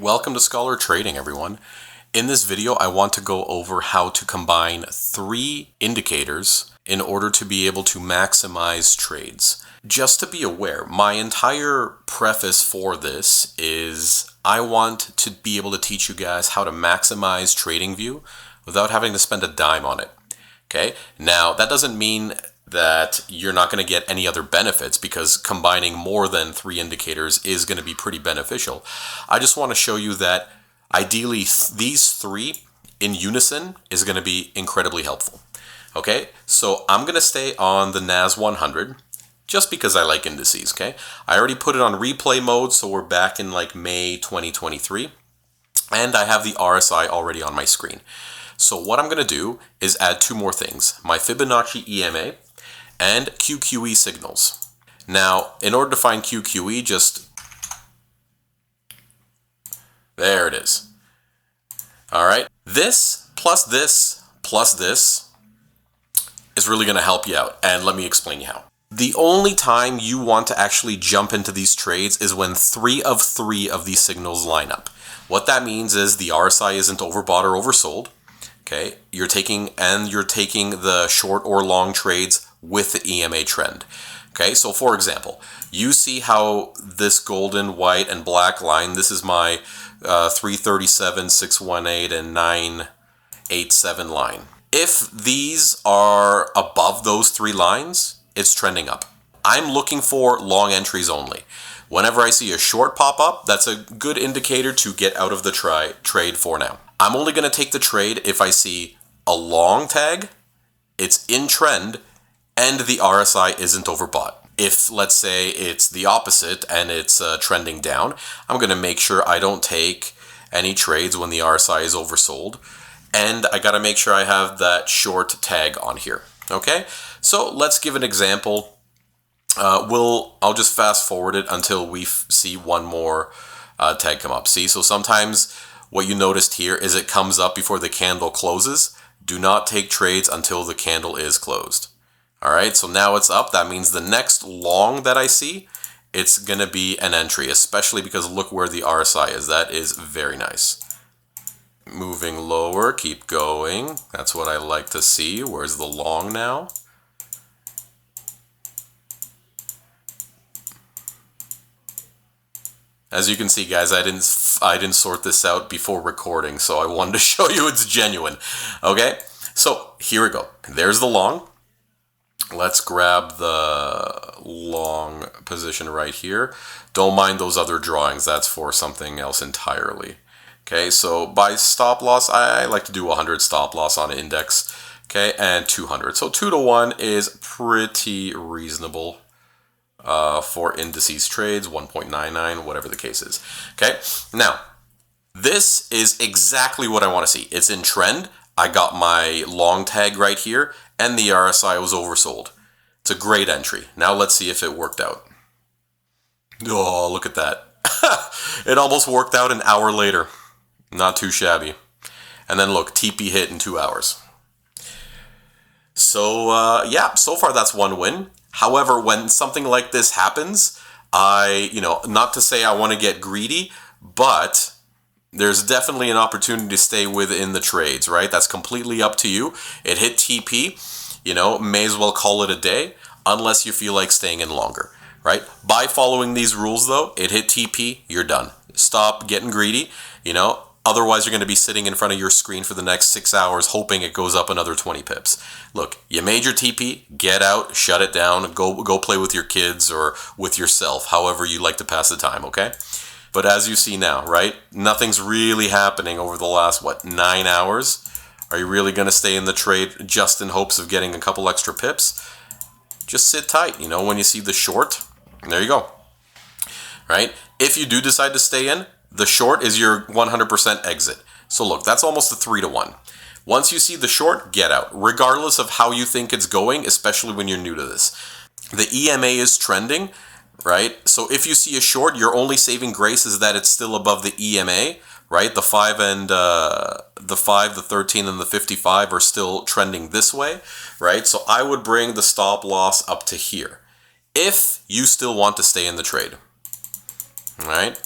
Welcome to Scholar Trading, everyone. In this video, I want to go over how to combine three indicators in order to be able to maximize trades. Just to be aware, my entire preface for this is I want to be able to teach you guys how to maximize TradingView without having to spend a dime on it. Okay, now that doesn't mean that you're not going to get any other benefits, because combining more than three indicators is going to be pretty beneficial. I just want to show you that ideally these three in unison is going to be incredibly helpful. Okay, so I'm going to stay on the NAS 100 just because I like indices. Okay, I already put it on replay mode, so we're back in like May 2023, and I have the RSI already on my screen. So what I'm going to do is add two more things: my Fibonacci EMA and QQE signals. Now, in order to find QQE, there it is. All right, this plus this plus this is really going to help you out, and let me explain you how. The only time you want to actually jump into these trades is when three of these signals line up. What that means is the RSI isn't overbought or oversold. Okay, you're taking the short or long trades with the EMA trend. Okay, so for example, you see how this golden, white, and black line, this is my 337, 618, and 987 line. If these are above those three lines, it's trending up. I'm looking for long entries only. Whenever I see a short pop up, that's a good indicator to get out of the trade for now. I'm only going to take the trade if I see a long tag, it's in trend, and the RSI isn't overbought. If, let's say, it's the opposite and it's trending down, I'm going to make sure I don't take any trades when the RSI is oversold. And I got to make sure I have that short tag on here. Okay, so let's give an example. I'll just fast forward it until we see one more tag come up. See, so sometimes what you noticed here is it comes up before the candle closes. Do not take trades until the candle is closed. All right, so now it's up. That means the next long that I see, it's going to be an entry, especially because look where the RSI is. That is very nice. Moving lower, keep going. That's what I like to see. Where's the long now? As you can see, guys, I didn't sort this out before recording, so I wanted to show you it's genuine. Okay, so here we go. There's the long. Let's grab the long position right here. Don't mind those other drawings. That's for something else entirely. Okay, so by stop loss, I like to do 100 stop loss on index. Okay, and 200. So 2 to 1 is pretty reasonable for indices trades, 1.99, whatever the case is. Okay, now this is exactly what I want to see. It's in trend. I got my long tag right here, and the RSI was oversold. It's a great entry. Now let's see if it worked out. Oh, look at that. It almost worked out an hour later. Not too shabby. And then look, TP hit in 2 hours. So yeah, so far that's one win. However, when something like this happens, not to say I want to get greedy, but there's definitely an opportunity to stay within the trades, right? That's completely up to you. It hit TP, may as well call it a day, unless you feel like staying in longer, right? By following these rules though, it hit TP, you're done. Stop getting greedy, Otherwise, you're going to be sitting in front of your screen for the next 6 hours hoping it goes up another 20 pips. Look, you made your TP, get out, shut it down, go play with your kids or with yourself, however you like to pass the time, okay? But as you see now, right, nothing's really happening over the last, 9 hours? Are you really going to stay in the trade just in hopes of getting a couple extra pips? Just sit tight, when you see the short, there you go, right? If you do decide to stay in, the short is your 100% exit. So look, that's almost a 3 to 1. Once you see the short, get out, regardless of how you think it's going, especially when you're new to this. The EMA is trending, right? So if you see a short, your only saving grace is that it's still above the EMA, right? The 5 and the 13 and the 55 are still trending this way, right? So I would bring the stop loss up to here if you still want to stay in the trade, all right?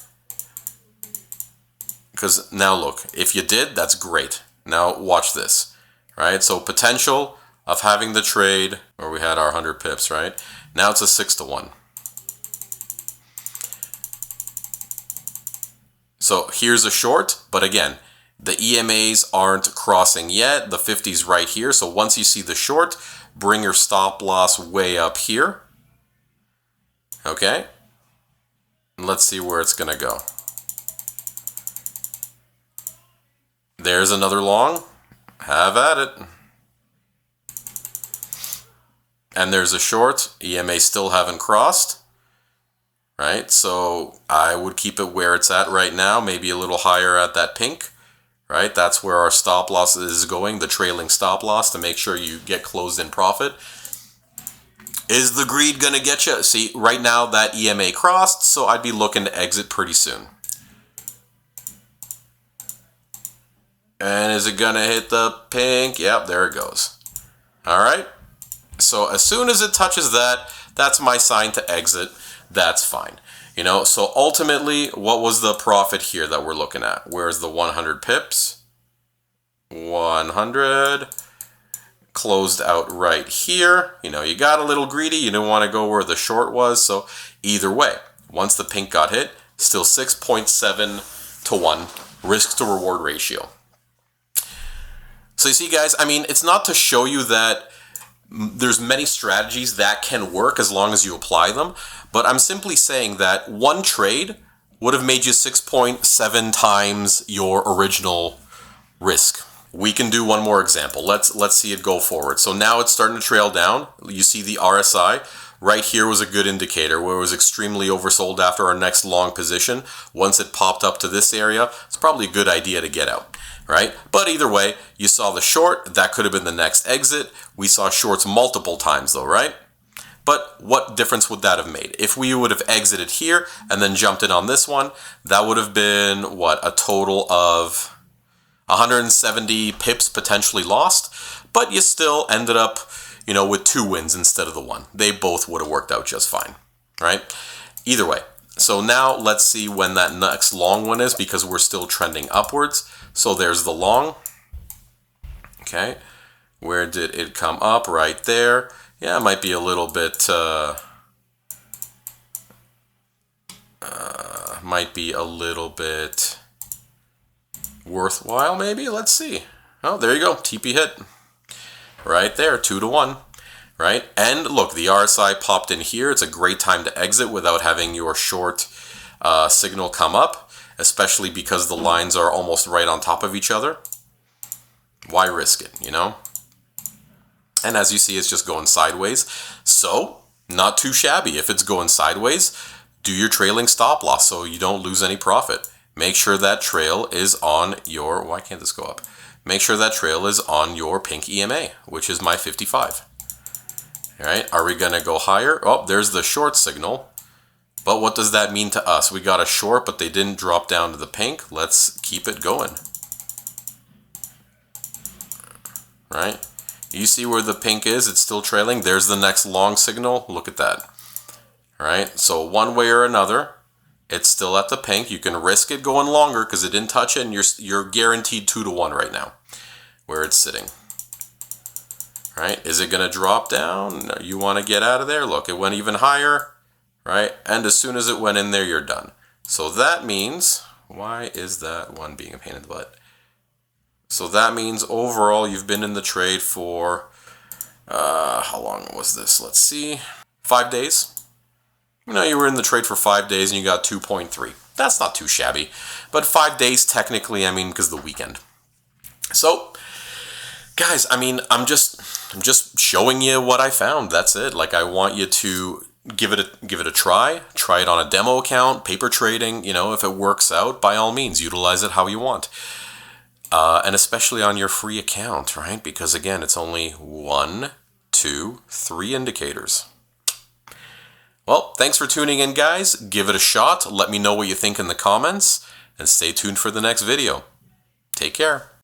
Because now look, if you did, that's great. Now watch this, right? So potential of having the trade, where we had our 100 pips, right? Now it's a 6-1. So here's a short, but again, the EMAs aren't crossing yet. The 50's right here. So once you see the short, bring your stop loss way up here. Okay? And let's see where it's going to go. There's another long. Have at it. And there's a short. EMA still haven't crossed. Right? So I would keep it where it's at right now. Maybe a little higher at that pink. Right? That's where our stop loss is going. The trailing stop loss to make sure you get closed in profit. Is the greed going to get you? See, right now that EMA crossed, so I'd be looking to exit pretty soon. And is it going to hit the pink? Yep, there it goes. All right. So as soon as it touches that, that's my sign to exit. That's fine. You know, so ultimately, what was the profit here that we're looking at? Where's the 100 pips? 100. Closed out right here. You know, you got a little greedy. You didn't want to go where the short was. So either way, once the pink got hit, still 6.7 to 1 risk to reward ratio. So you see, guys, I mean, it's not to show you that there's many strategies that can work as long as you apply them. But I'm simply saying that one trade would have made you 6.7 times your original risk. We can do one more example. Let's see it go forward. So now it's starting to trail down. You see the RSI right here was a good indicator where it was extremely oversold after our next long position. Once it popped up to this area, it's probably a good idea to get out, right? But either way, you saw the short. That could have been the next exit. We saw shorts multiple times though, right? But what difference would that have made? If we would have exited here and then jumped in on this one, that would have been, what, a total of 170 pips potentially lost, but you still ended up, you know, with 2 wins instead of the 1. They both would have worked out just fine, right? Either way. So now let's see when that next long one is because we're still trending upwards. So there's the long. Okay. Where did it come up? Right there. Yeah, it might be a little bit, worthwhile maybe. Let's see. Oh, there you go. TP hit right there, 2 to 1, right? And look, the RSI popped in here. It's a great time to exit without having your short signal come up, especially because the lines are almost right on top of each other. Why risk it, you know? And as you see, it's just going sideways. So not too shabby. If it's going sideways, do your trailing stop loss so you don't lose any profit. Make sure that trail is on your, why can't this go up? Make sure that trail is on your pink EMA, which is my 55. All right, are we gonna go higher? Oh, there's the short signal. But what does that mean to us? We got a short, but they didn't drop down to the pink. Let's keep it going. Right? You see where the pink is? It's still trailing. There's the next long signal. Look at that. All right, so one way or another, it's still at the pink. You can risk it going longer because it didn't touch it, and you're guaranteed 2 to 1 right now where it's sitting. Right? Is it going to drop down? No, you want to get out of there? Look, it went even higher, right? And as soon as it went in there, you're done. So that means, why is that one being a pain in the butt? So that means overall you've been in the trade for, how long was this? Let's see, 5 days. You know, you were in the trade for 5 days and you got 2.3. That's not too shabby. But 5 days technically, I mean, because the weekend. So, guys, I mean, I'm just showing you what I found. That's it. Like, I want you to give it a try. Try it on a demo account, paper trading. You know, if it works out, by all means, utilize it how you want. And especially on your free account, right? Because again, it's only 1, 2, 3 indicators. Well, thanks for tuning in, guys. Give it a shot. Let me know what you think in the comments, and stay tuned for the next video. Take care.